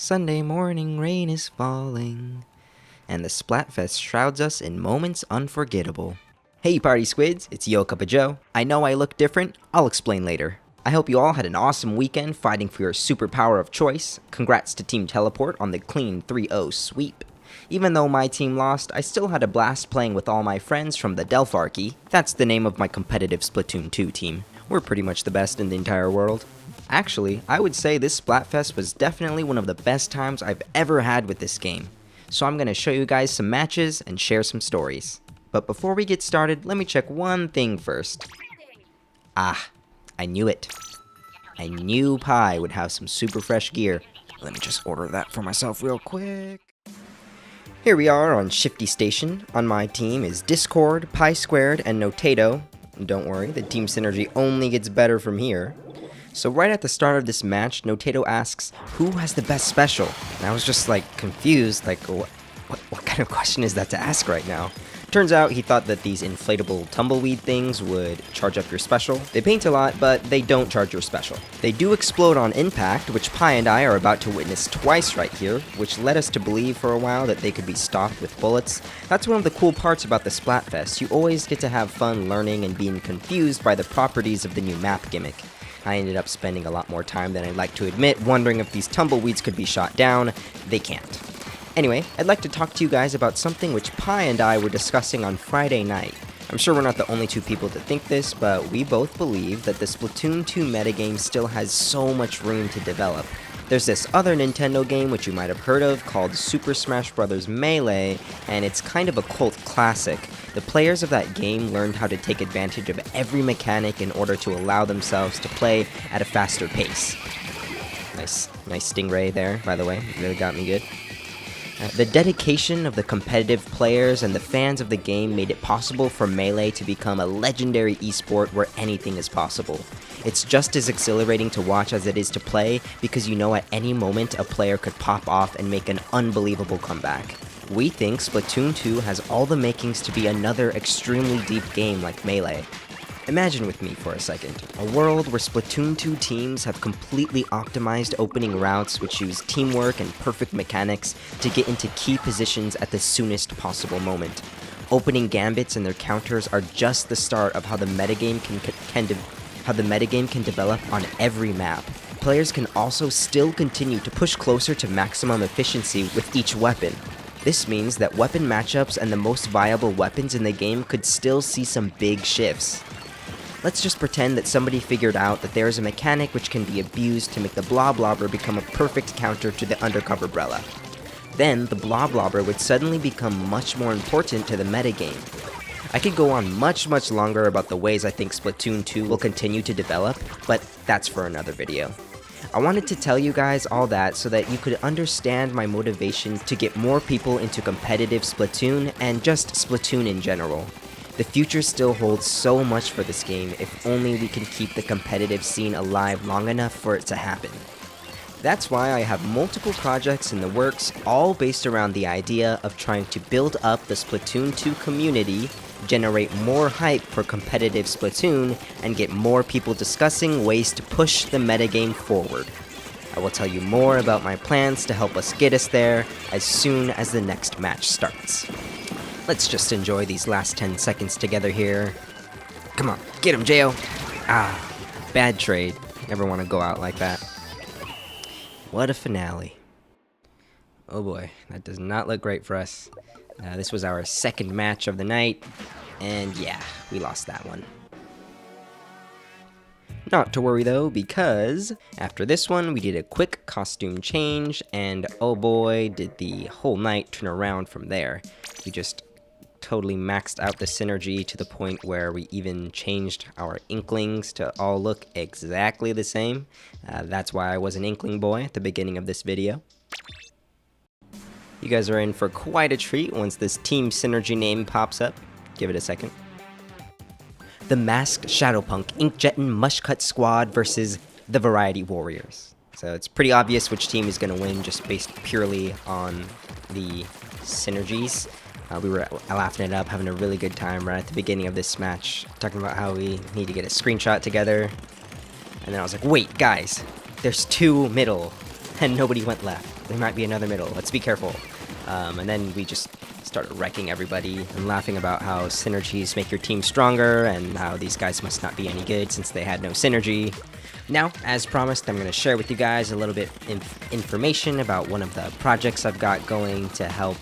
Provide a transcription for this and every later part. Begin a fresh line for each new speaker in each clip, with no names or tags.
Sunday morning rain is falling, and the Splatfest shrouds us in moments unforgettable. Hey party squids, it's Yo Cup of Joe. I know I look different, I'll explain later. I hope you all had an awesome weekend fighting for your superpower of choice. Congrats to Team Teleport on the clean 3-0 sweep. Even though my team lost, I still had a blast playing with all my friends from the Delpharchy. That's the name of my competitive Splatoon 2 team. We're pretty much the best in the entire world. Actually, I would say this Splatfest was definitely one of the best times I've ever had with this game. So I'm going to show you guys some matches and share some stories. But before we get started, let me check one thing first. I knew it. I knew Pi would have some super fresh gear. Let me just order that for myself real quick. Here we are on Shifty Station. On my team is Discord, Pi Squared, and Notato. Don't worry, the team synergy only gets better from here. So right at the start of this match, Notato asks, who has the best special? And I was just like confused, like what kind of question is that to ask right now? Turns out he thought that these inflatable tumbleweed things would charge up your special. They paint a lot, but they don't charge your special. They do explode on impact, which Pi and I are about to witness twice right here, which led us to believe for a while that they could be stopped with bullets. That's one of the cool parts about the Splatfest. You always get to have fun learning and being confused by the properties of the new map gimmick. I ended up spending a lot more time than I'd like to admit wondering if these tumbleweeds could be shot down. They can't. Anyway, I'd like to talk to you guys about something which Pi and I were discussing on Friday night. I'm sure we're not the only two people to think this, but we both believe that the Splatoon 2 metagame still has so much room to develop. There's this other Nintendo game which you might have heard of called Super Smash Bros. Melee, and it's kind of a cult classic. The players of that game learned how to take advantage of every mechanic in order to allow themselves to play at a faster pace. Nice stingray there, by the way, it really got me good. The dedication of the competitive players and the fans of the game made it possible for Melee to become a legendary esport where anything is possible. It's just as exhilarating to watch as it is to play because you know at any moment a player could pop off and make an unbelievable comeback. We think Splatoon 2 has all the makings to be another extremely deep game like Melee. Imagine with me for a second, a world where Splatoon 2 teams have completely optimized opening routes which use teamwork and perfect mechanics to get into key positions at the soonest possible moment. Opening gambits and their counters are just the start of how the metagame can develop on every map. Players can also still continue to push closer to maximum efficiency with each weapon. This means that weapon matchups and the most viable weapons in the game could still see some big shifts. Let's just pretend that somebody figured out that there is a mechanic which can be abused to make the Bloblobber become a perfect counter to the Undercover Brella. Then, the Bloblobber would suddenly become much more important to the metagame. I could go on much longer about the ways I think Splatoon 2 will continue to develop, but that's for another video. I wanted to tell you guys all that so that you could understand my motivation to get more people into competitive Splatoon and just Splatoon in general. The future still holds so much for this game if only we can keep the competitive scene alive long enough for it to happen. That's why I have multiple projects in the works, all based around the idea of trying to build up the Splatoon 2 community, generate more hype for competitive Splatoon, and get more people discussing ways to push the metagame forward. I will tell you more about my plans to help us get us there as soon as the next match starts. Let's just enjoy these last 10 seconds together here. Come on, get him, Jo! Bad trade. Never want to go out like that. What a finale. Oh boy, that does not look great for us. This was our second match of the night, and yeah, we lost that one. Not to worry though, because after this one, we did a quick costume change, and oh boy, did the whole night turn around from there. We just totally maxed out the synergy to the point where we even changed our Inklings to all look exactly the same. That's why I was an Inkling boy at the beginning of this video. You guys are in for quite a treat once this team synergy name pops up. Give it a second. The Masked Shadowpunk Inkjetting Mushcut Squad versus the Variety Warriors. So it's pretty obvious which team is going to win just based purely on the synergies. We were laughing it up, having a really good time right at the beginning of this match, talking about how we need to get a screenshot together. And then I was like, wait, guys, there's two middle, and nobody went left. there might be another middle. Let's be careful. And then we just started wrecking everybody and laughing about how synergies make your team stronger and how these guys must not be any good since they had no synergy. Now, as promised, I'm going to share with you guys a little bit information about one of the projects I've got going to help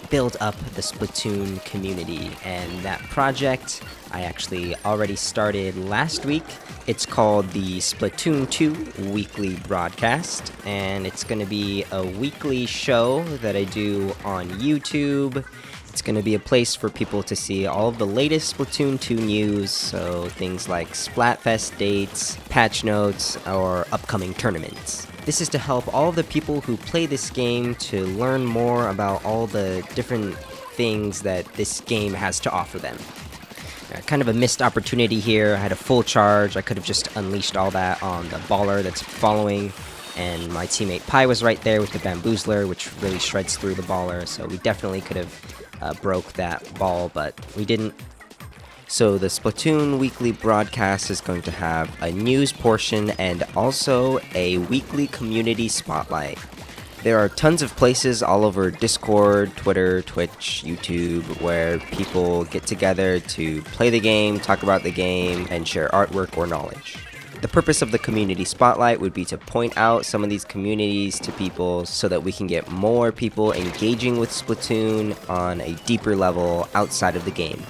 build up the Splatoon community. And that project I actually already started last week. It's called the Splatoon 2 weekly broadcast, and it's going to be a weekly show that I do on YouTube. It's going to be a place for people to see all of the latest Splatoon 2 news, so things like Splatfest dates, patch notes, or upcoming tournaments. This is to help all of the people who play this game to learn more about all the different things that this game has to offer them. Kind of a missed opportunity here. I had a full charge. I could have just unleashed all that on the baller that's following, and my teammate Pi was right there with the bamboozler, which really shreds through the baller, so we definitely could have broke that ball, but we didn't. So the Splatoon weekly broadcast is going to have a news portion and also a weekly community spotlight. There are tons of places all over Discord, Twitter, Twitch, YouTube, where people get together to play the game, talk about the game, and share artwork or knowledge. The purpose of the community spotlight would be to point out some of these communities to people so that we can get more people engaging with Splatoon on a deeper level outside of the game.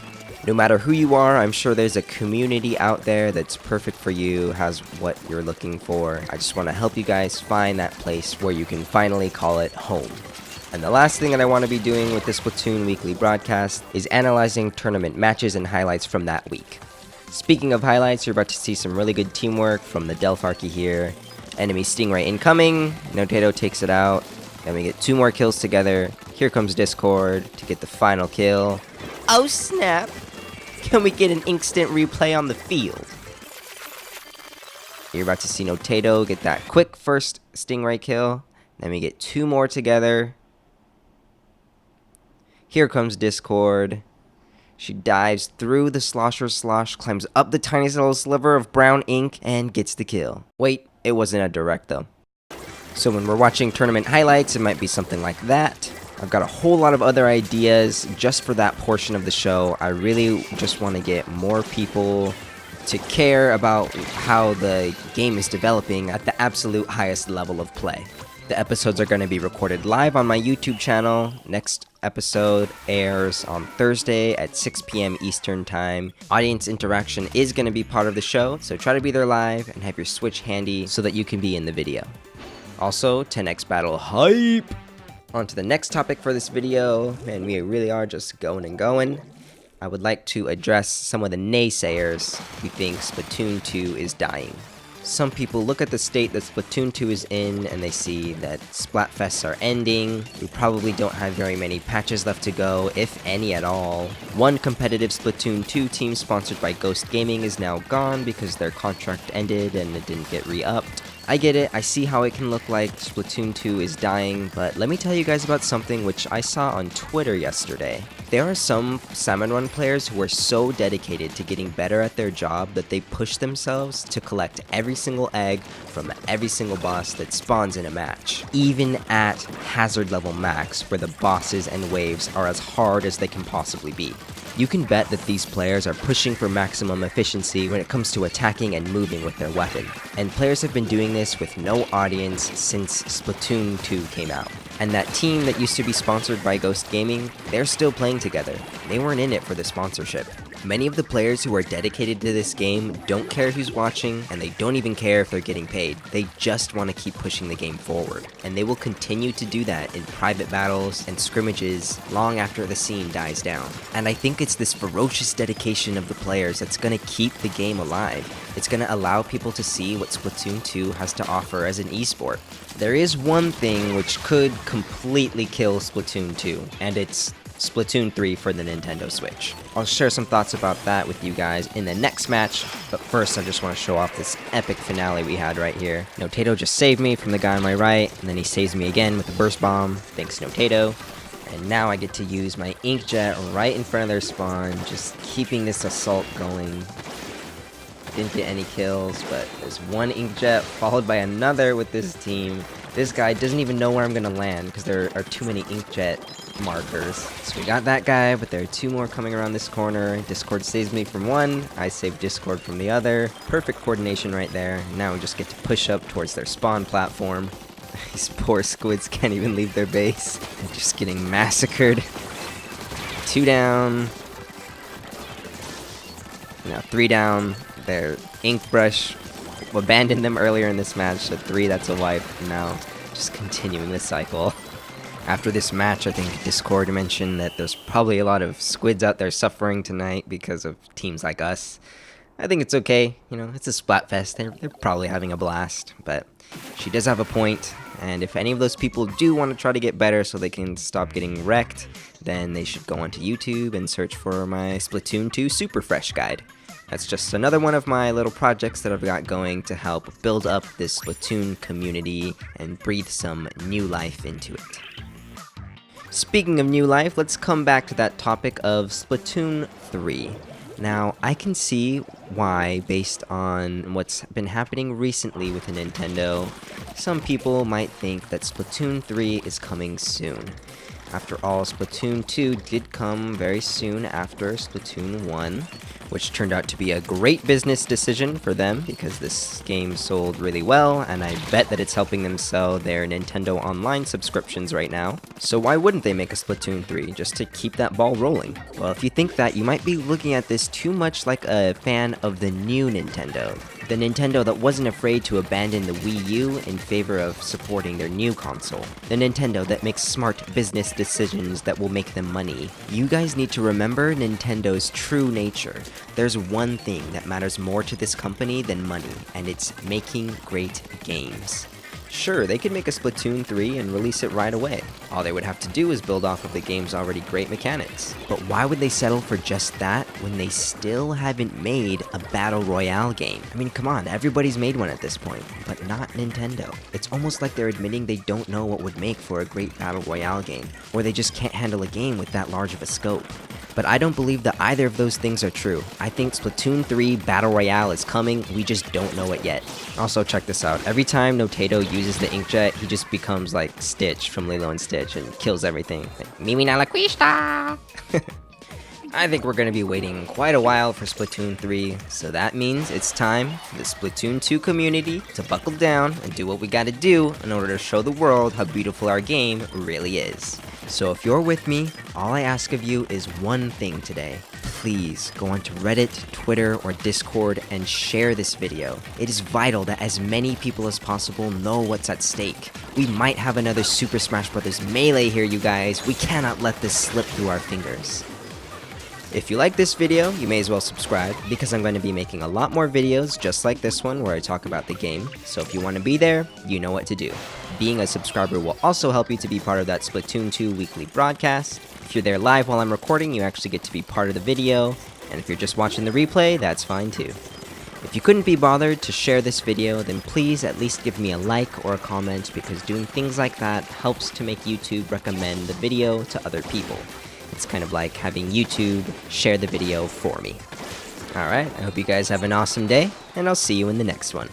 No matter who you are, I'm sure there's a community out there that's perfect for you, has what you're looking for. I just want to help you guys find that place where you can finally call it home. And the last thing that I want to be doing with the Splatoon weekly broadcast is analyzing tournament matches and highlights from that week. Speaking of highlights, you're about to see some really good teamwork from the Delpharchy here. Enemy Stingray incoming, Notato takes it out, then we get 2 more kills together. Here comes Discord to get the final kill. Oh snap! Can we get an instant replay on the field? You're about to see Notato get that quick first Stingray kill. Then we get 2 more together. Here comes Discord. She dives through the Slosher Slosh, climbs up the tiniest little sliver of brown ink, and gets the kill. Wait, it wasn't a direct though. So when we're watching tournament highlights, it might be something like that. I've got a whole lot of other ideas just for that portion of the show. I really just want to get more people to care about how the game is developing at the absolute highest level of play. The episodes are going to be recorded live on my YouTube channel. Next episode airs on Thursday at 6 p.m. Eastern Time. Audience interaction is going to be part of the show, so try to be there live and have your Switch handy so that you can be in the video. Also, 10x Battle hype! On to the next topic for this video, and we really are just going and going. I would like to address some of the naysayers who think Splatoon 2 is dying. Some people look at the state that Splatoon 2 is in and they see that Splatfests are ending. We probably don't have very many patches left to go, if any at all. One competitive Splatoon 2 team sponsored by Ghost Gaming is now gone because their contract ended and it didn't get re-upped. I get it, I see how it can look like Splatoon 2 is dying, but let me tell you guys about something which I saw on Twitter yesterday. There are some Salmon Run players who are so dedicated to getting better at their job that they push themselves to collect every single egg from every single boss that spawns in a match. Even at hazard level max, where the bosses and waves are as hard as they can possibly be. You can bet that these players are pushing for maximum efficiency when it comes to attacking and moving with their weapon. And players have been doing this with no audience since Splatoon 2 came out. And that team that used to be sponsored by Ghost Gaming, they're still playing together. They weren't in it for the sponsorship. Many of the players who are dedicated to this game don't care who's watching, and they don't even care if they're getting paid. They just want to keep pushing the game forward. And they will continue to do that in private battles and scrimmages long after the scene dies down. And I think it's this ferocious dedication of the players that's going to keep the game alive. It's going to allow people to see what Splatoon 2 has to offer as an esport. There is one thing which could completely kill Splatoon 2, and it's Splatoon 3 for the Nintendo Switch. I'll share some thoughts about that with you guys in the next match, but first I just want to show off this epic finale we had right here. Notato just saved me from the guy on my right, and then he saves me again with the burst bomb. Thanks, Notato. And now I get to use my inkjet right in front of their spawn, just keeping this assault going. Didn't get any kills, but there's one inkjet followed by another with this team. This guy doesn't even know where I'm gonna land because there are too many inkjet markers. So we got that guy, but there are 2 more coming around this corner. Discord saves me from one, I save Discord from the other. Perfect coordination right there. Now we just get to push up towards their spawn platform. These poor squids can't even leave their base. They're just getting massacred. 2 down. Now 3 down. Their ink brush abandoned them earlier in this match, so 3, that's a wipe. Now just continuing the cycle. After this match, I think Discord mentioned that there's probably a lot of squids out there suffering tonight because of teams like us. I think it's okay, you know, it's a Splatfest, they're probably having a blast, but she does have a point, and if any of those people do want to try to get better so they can stop getting wrecked, then they should go onto YouTube and search for my Splatoon 2 Super Fresh Guide. That's just another one of my little projects that I've got going to help build up this Splatoon community and breathe some new life into it. Speaking of new life, let's come back to that topic of Splatoon 3. Now, I can see why, based on what's been happening recently with Nintendo, some people might think that Splatoon 3 is coming soon. After all, Splatoon 2 did come very soon after Splatoon 1, which turned out to be a great business decision for them because this game sold really well, and I bet that it's helping them sell their Nintendo Online subscriptions right now. So why wouldn't they make a Splatoon 3, just to keep that ball rolling? Well, if you think that, you might be looking at this too much like a fan of the new Nintendo. The Nintendo that wasn't afraid to abandon the Wii U in favor of supporting their new console. The Nintendo that makes smart business decisions that will make them money. You guys need to remember Nintendo's true nature. There's one thing that matters more to this company than money, and it's making great games. Sure, they could make a Splatoon 3 and release it right away. All they would have to do is build off of the game's already great mechanics. But why would they settle for just that when they still haven't made a Battle Royale game? I mean, come on, everybody's made one at this point, but not Nintendo. It's almost like they're admitting they don't know what would make for a great Battle Royale game, or they just can't handle a game with that large of a scope. But I don't believe that either of those things are true. I think Splatoon 3 Battle Royale is coming, we just don't know it yet. Also, check this out. Every time Notato uses the inkjet, he just becomes like Stitch from Lilo and Stitch and kills everything. Like, Mimi na la quista! I think we're going to be waiting quite a while for Splatoon 3, so that means it's time for the Splatoon 2 community to buckle down and do what we gotta do in order to show the world how beautiful our game really is. So if you're with me, all I ask of you is one thing today. Please go onto Reddit, Twitter, or Discord and share this video. It is vital that as many people as possible know what's at stake. We might have another Super Smash Bros. Melee here, you guys. We cannot let this slip through our fingers. If you like this video, you may as well subscribe, because I'm going to be making a lot more videos just like this one where I talk about the game, so if you want to be there, you know what to do. Being a subscriber will also help you to be part of that Splatoon 2 weekly broadcast. If you're there live while I'm recording, you actually get to be part of the video, and if you're just watching the replay, that's fine too. If you couldn't be bothered to share this video, then please at least give me a like or a comment, because doing things like that helps to make YouTube recommend the video to other people. It's kind of like having YouTube share the video for me. Alright, I hope you guys have an awesome day, and I'll see you in the next one.